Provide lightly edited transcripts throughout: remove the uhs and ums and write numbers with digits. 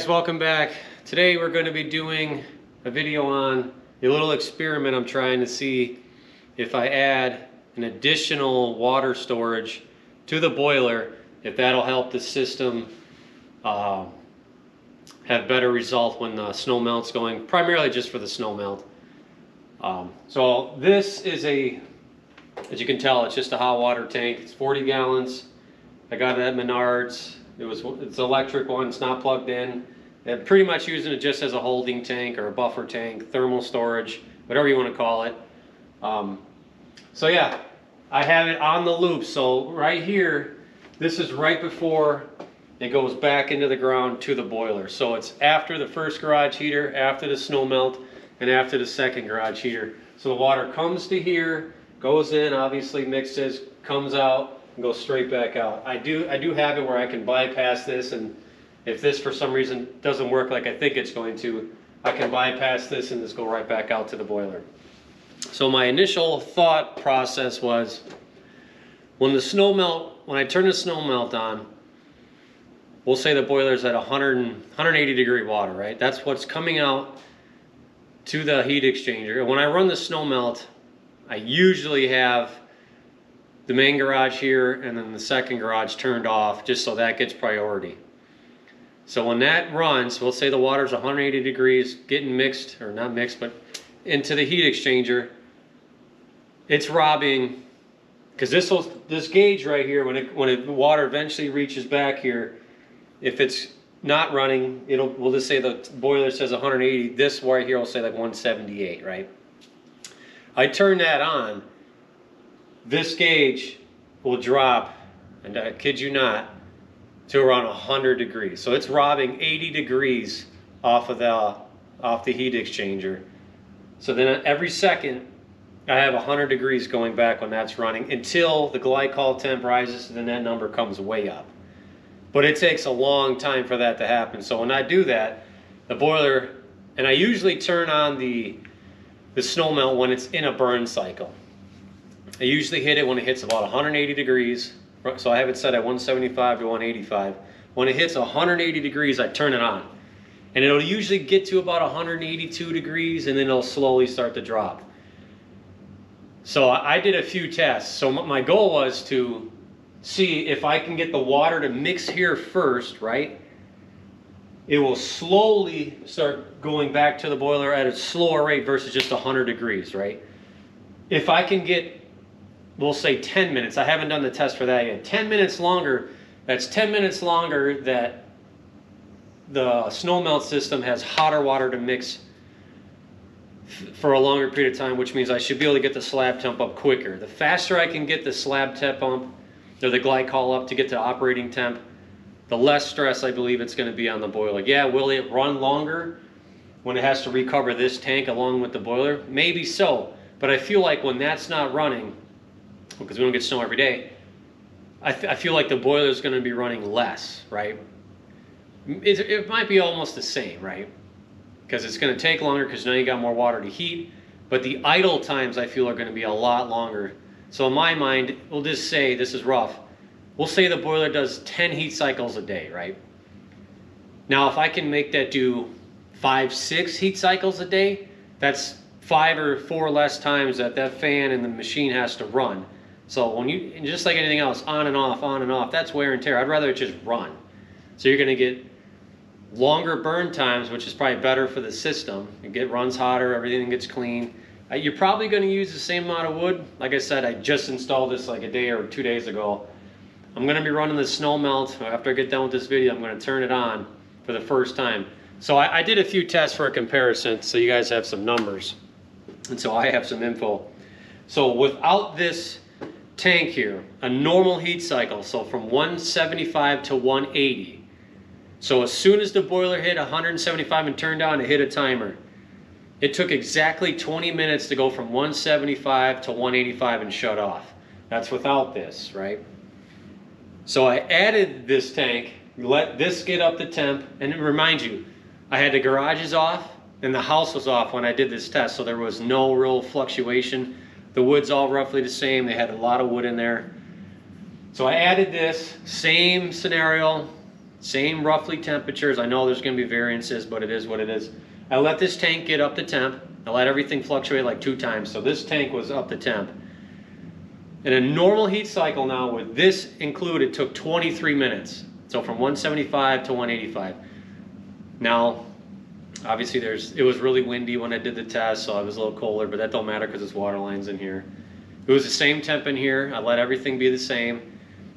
guys, welcome back. Today we're going to be doing a video on a little experiment I'm trying to see if I add an additional water storage to the boiler, if that'll help the system have better results when the snow melt's going, primarily just for the snow melt. So this is as you can tell, it's just a hot water tank. It's 40 gallons. I got it at Menards. It's an electric one, it's not plugged in. I'm pretty much using it just as a holding tank or a buffer tank, thermal storage, whatever you want to call it. So yeah, I have it on the loop. So right here, this is right before it goes back into the ground to the boiler. So it's after the first garage heater, after the snow melt, and after the second garage heater. So the water comes to here, goes in, obviously mixes, comes out, and go straight back out. I do have it where I can bypass this, and if this for some reason doesn't work like I think it's going to, I can bypass this and just go right back out to the boiler. So my initial thought process was, when I turn the snow melt on, we'll say the boiler's at 180 degree water, right? That's what's coming out to the heat exchanger. And when I run the snow melt, I usually have the main garage here and then the second garage turned off, just so that gets priority. So when that runs, we'll say the water's 180 degrees, getting mixed, or not mixed, but into the heat exchanger, it's robbing, because this gauge right here, when the water eventually reaches back here, if it's not running, we'll just say the boiler says 180, this right here will say like 178, right? I turn that on, this gauge will drop, and I kid you not, to around 100 degrees. So it's robbing 80 degrees off the heat exchanger. So then every second, I have 100 degrees going back when that's running until the glycol temp rises, and then that number comes way up. But it takes a long time for that to happen. So when I do that, the boiler, and I usually turn on the snow melt when it's in a burn cycle. I usually hit it when it hits about 180 degrees. So I have it set at 175 to 185. When it hits 180 degrees, I turn it on. And it'll usually get to about 182 degrees, and then it'll slowly start to drop. So I did a few tests. So my goal was to see if I can get the water to mix here first, right? It will slowly start going back to the boiler at a slower rate versus just 100 degrees, right? If I can get, we'll say 10 minutes. I haven't done the test for that yet. 10 minutes longer, that's 10 minutes longer that the snow melt system has hotter water to mix for a longer period of time, which means I should be able to get the slab temp up quicker. The faster I can get the slab temp up, or the glycol up to get to operating temp, the less stress I believe it's going to be on the boiler. Yeah, will it run longer when it has to recover this tank along with the boiler? Maybe so, but I feel like when that's not running, because we don't get snow every day, I feel like the boiler is going to be running less, right? It might be almost the same, right? Because it's going to take longer because now you got more water to heat, but the idle times I feel are going to be a lot longer. So in my mind, we'll just say, this is rough, we'll say the boiler does 10 heat cycles a day, right? Now if I can make that do 5, 6 heat cycles a day, that's 5 or 4 less times that fan and the machine has to run. So and just like anything else, on and off, that's wear and tear. I'd rather it just run. So you're going to get longer burn times, which is probably better for the system. It runs hotter, everything gets clean. You're probably going to use the same amount of wood. Like I said, I just installed this like a day or 2 days ago. I'm going to be running the snow melt. After I get done with this video, I'm going to turn it on for the first time. So I did a few tests for a comparison, so you guys have some numbers. And so I have some info. So without this tank here, a normal heat cycle, so from 175 to 180. So as soon as the boiler hit 175 and turned on, it hit a timer. It took exactly 20 minutes to go from 175 to 185 and shut off. That's without this, right? So I added this tank, let this get up to temp, and remind you, I had the garages off and the house was off when I did this test, so there was no real fluctuation. The wood's all roughly the same. They had a lot of wood in there. So I added this, same scenario, Same roughly temperatures. I know there's going to be variances, but it is what it is. I let this tank get up to temp. I let everything fluctuate like 2 times. So this tank was up to temp. In a normal heat cycle now, with this included, took 23 minutes. So from 175 to 185. Now, obviously it was really windy when I did the test, so it was a little colder, but that don't matter because it's water lines in here. It was the same temp in here. I let everything be the same.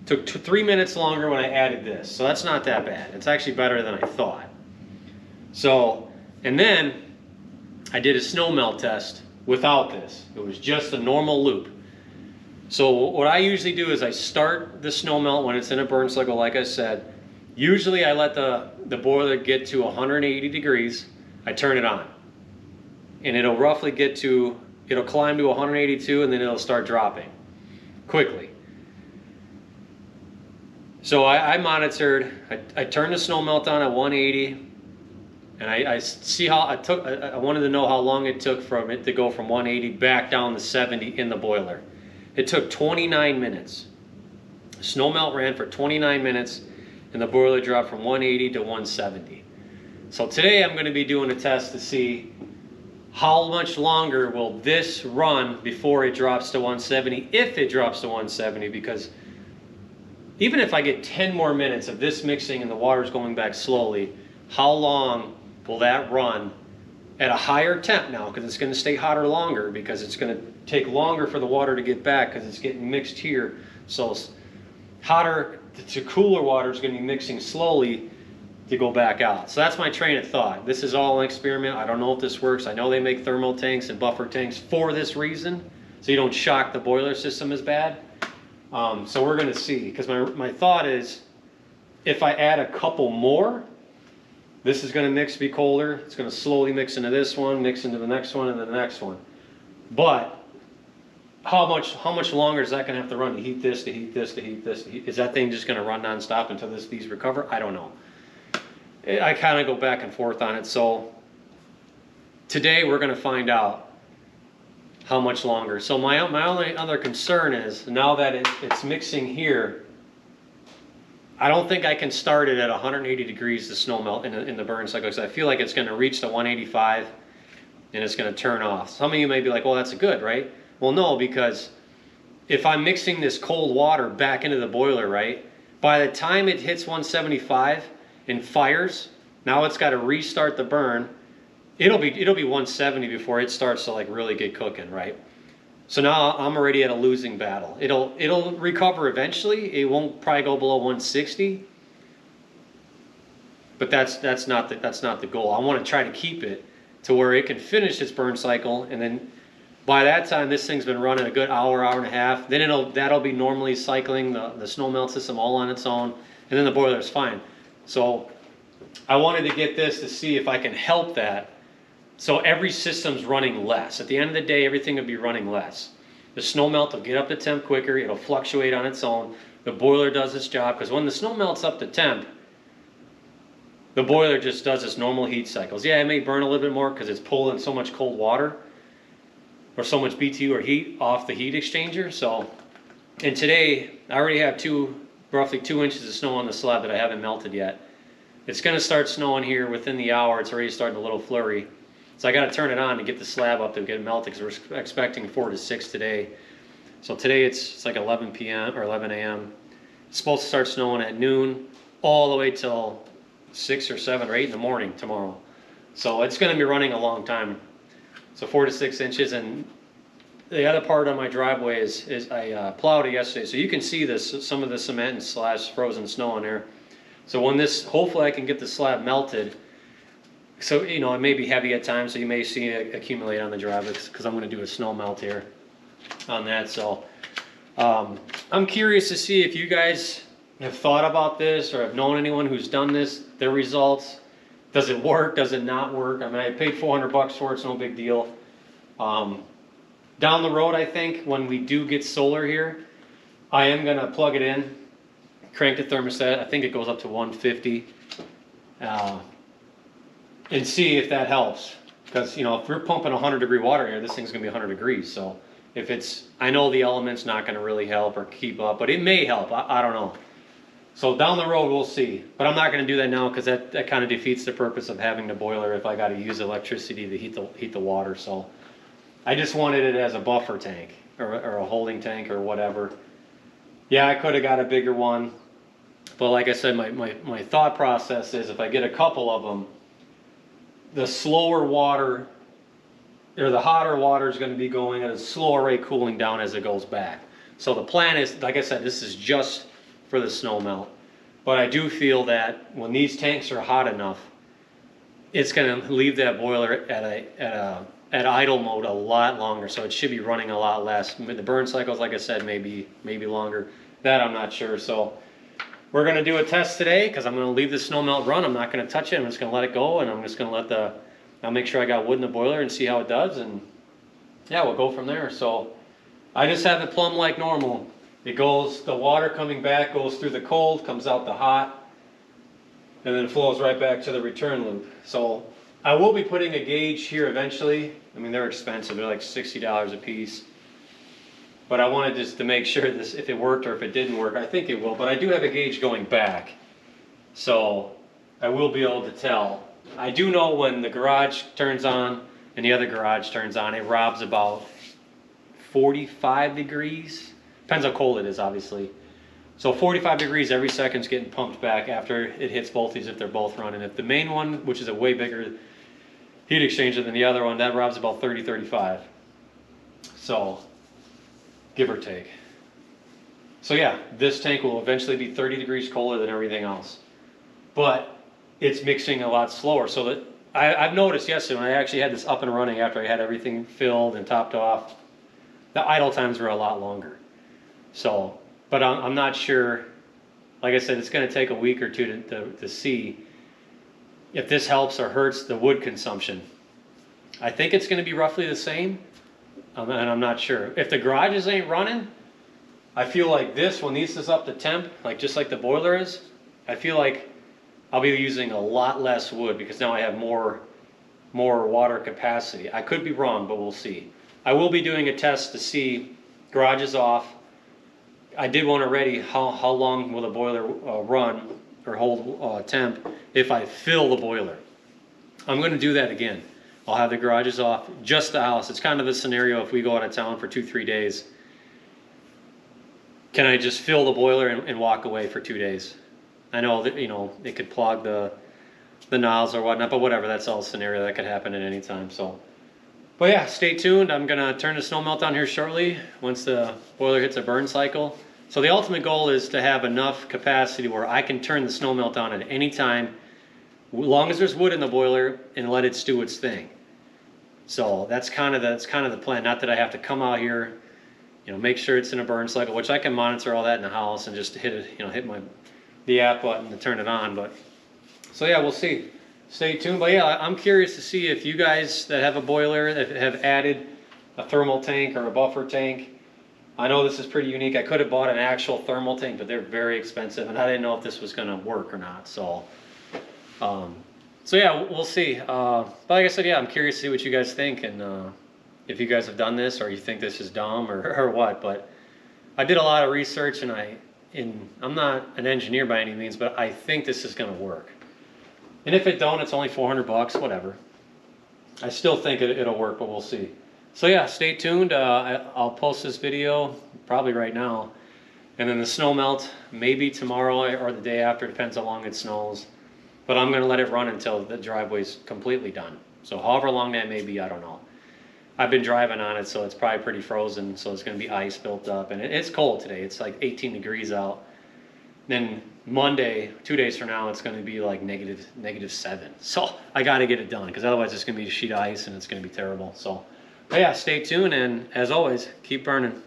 Took 3 minutes longer when I added this, so that's not that bad. It's actually better than I thought. So, and then I did a snow melt test without this. It was just a normal loop. So what I usually do is I start the snow melt when it's in a burn cycle, like I said. Usually I let the boiler get to 180 degrees. I turn it on. And it'll roughly get to, it'll climb to 182 and then it'll start dropping quickly. So I monitored, I turned the snow melt on at 180, and I see how I wanted to know how long it took from it to go from 180 back down to 70 in the boiler. It took 29 minutes. The snow melt ran for 29 minutes, and the boiler dropped from 180 to 170. So today I'm going to be doing a test to see how much longer will this run before it drops to 170, if it drops to 170, because even if I get 10 more minutes of this mixing and the water's going back slowly, how long will that run at a higher temp now? Because it's going to stay hotter longer, because it's going to take longer for the water to get back because it's getting mixed here. So hotter to cooler water is going to be mixing slowly to go back out. So that's my train of thought. This is all an experiment. I don't know if this works. I know they make thermal tanks and buffer tanks for this reason, so you don't shock the boiler system as bad. So we're going to see, because my thought is, if I add a couple more, this is going to mix, be colder. It's going to slowly mix into this one, mix into the next one, and then the next one. But how much longer is that going to have to run to heat this, to heat this, to heat this? Is that thing just going to run nonstop until these recover? I don't know. I kind of go back and forth on it. So today we're going to find out how much longer. So my only other concern is, now that it's mixing here, I don't think I can start it at 180 degrees to snow melt in the burn cycle, because I feel like it's going to reach to 185 and it's going to turn off. Some of you may be like, well, that's good, right? Well, no, because if I'm mixing this cold water back into the boiler, right, by the time it hits 175 and fires, now it's got to restart the burn. It'll be 170 before it starts to like really get cooking, right? So now I'm already at a losing battle. It'll recover eventually. It won't probably go below 160, but that's not the goal. I want to try to keep it to where it can finish its burn cycle, and then by that time this thing's been running a good hour and a half. Then that'll be normally cycling the snow melt system all on its own, and then the boiler's fine. So I wanted to get this to see if I can help that. So every system's running less. At the end of the day, everything will be running less. The snow melt will get up to temp quicker. It'll fluctuate on its own. The boiler does its job, because when the snow melts up to temp, the boiler just does its normal heat cycles. Yeah, it may burn a little bit more because it's pulling so much cold water or so much BTU or heat off the heat exchanger. So, and today I already have roughly 2 inches of snow on the slab that I haven't melted yet. It's going to start snowing here within the hour. It's already starting a little flurry. So I got to turn it on to get the slab up to get it melted, because we're expecting 4 to 6 today. So today it's like 11 p.m. or 11 a.m. It's supposed to start snowing at noon all the way till 6 or 7 or 8 in the morning tomorrow. So it's going to be running a long time. So 4 to 6 inches. And the other part on my driveway is I plowed it yesterday. So you can see some of the cement and / frozen snow in there. So when hopefully I can get the slab melted. So, you know, it may be heavy at times, so you may see it accumulate on the driveway, because I'm going to do a snow melt here on that. So I'm curious to see if you guys have thought about this or have known anyone who's done this, their results. Does it work? Does it not work? I mean, I paid $400 for it. It's no big deal. Down the road, I think, when we do get solar here, I am going to plug it in, crank the thermostat. I think it goes up to 150. And see if that helps, because, you know, if we're pumping 100-degree water here, this thing's gonna be 100 degrees. So if I know the element's not gonna really help or keep up, but it may help. I don't know. So down the road, we'll see. But I'm not going to do that now because that kind of defeats the purpose of having the boiler if I got to use electricity to heat the water. So I just wanted it as a buffer tank or a holding tank or whatever. Yeah, I could have got a bigger one. But like I said, my thought process is if I get a couple of them, the slower water or the hotter water is going to be going at a slower rate cooling down as it goes back. So the plan is, like I said, this is just for the snow melt. But I do feel that when these tanks are hot enough, it's going to leave that boiler at idle mode a lot longer. So it should be running a lot less. The burn cycles, like I said, maybe longer. That I'm not sure. So we're going to do a test today because I'm going to leave the snow melt run. I'm not going to touch it. I'm just going to let it go, and I'm just going to I'll make sure I got wood in the boiler and see how it does, and yeah, we'll go from there. So I just have it plumb like normal. It goes, the water coming back goes through the cold, comes out the hot, and then it flows right back to the return loop. So I will be putting a gauge here eventually. I mean, they're expensive. They're like $60 a piece. But I wanted just to make sure this, if it worked or if it didn't work. I think it will, but I do have a gauge going back. So I will be able to tell. I do know when the garage turns on and the other garage turns on, it robs about 45 degrees. Depends how cold it is, obviously. So 45 degrees every second is getting pumped back after it hits both these if they're both running. If the main one, which is a way bigger heat exchanger than the other one, that robs about 30, 35. So, give or take. So yeah, this tank will eventually be 30 degrees colder than everything else. But it's mixing a lot slower. So that I've noticed yesterday when I actually had this up and running after I had everything filled and topped off, the idle times were a lot longer. So, but I'm not sure. Like I said, it's going to take a week or two to see if this helps or hurts the wood consumption. I think it's going to be roughly the same, and I'm not sure. If the garages ain't running, I feel like this, when this is up to temp, like just like the boiler is, I feel like I'll be using a lot less wood because now I have more water capacity. I could be wrong, but we'll see. I will be doing a test to see garages off. I did one already. How long will the boiler run or hold temp if I fill the boiler? I'm going to do that again. I'll have the garages off, just the house. It's kind of a scenario if we go out of town for 2-3 days. Can I just fill the boiler and walk away for 2 days? I know that, you know, it could clog the nozzles or whatnot, but whatever, that's all a scenario that could happen at any time. So, but yeah, stay tuned. I'm gonna turn the snow melt on here shortly once the boiler hits a burn cycle. So the ultimate goal is to have enough capacity where I can turn the snow melt on at any time, as long as there's wood in the boiler, and let it do its thing. So that's kind of the plan. Not that I have to come out here, you know, make sure it's in a burn cycle, which I can monitor all that in the house and just hit the app button to turn it on. But so yeah, we'll see. Stay tuned. But yeah, I'm curious to see if you guys that have a boiler that have added a thermal tank or a buffer tank. I know this is pretty unique. I could have bought an actual thermal tank, but they're very expensive, and I didn't know if this was going to work or not. So, so yeah, we'll see. But like I said, yeah, I'm curious to see what you guys think, and if you guys have done this or you think this is dumb or what. But I did a lot of research, and I'm not an engineer by any means, but I think this is going to work. And if it don't, it's only $400, whatever. I still think it'll work, but we'll see. So yeah, stay tuned. I'll post this video probably right now. And then the snow melt, maybe tomorrow or the day after, depends how long it snows. But I'm going to let it run until the driveway's completely done. So however long that may be, I don't know. I've been driving on it, so it's probably pretty frozen, so it's going to be ice built up. And it's cold today. It's like 18 degrees out. Then Monday, 2 days from now, it's going to be like -7. So I got to get it done, because otherwise it's going to be a sheet of ice and it's going to be terrible. So, but yeah, stay tuned, and as always, keep burning.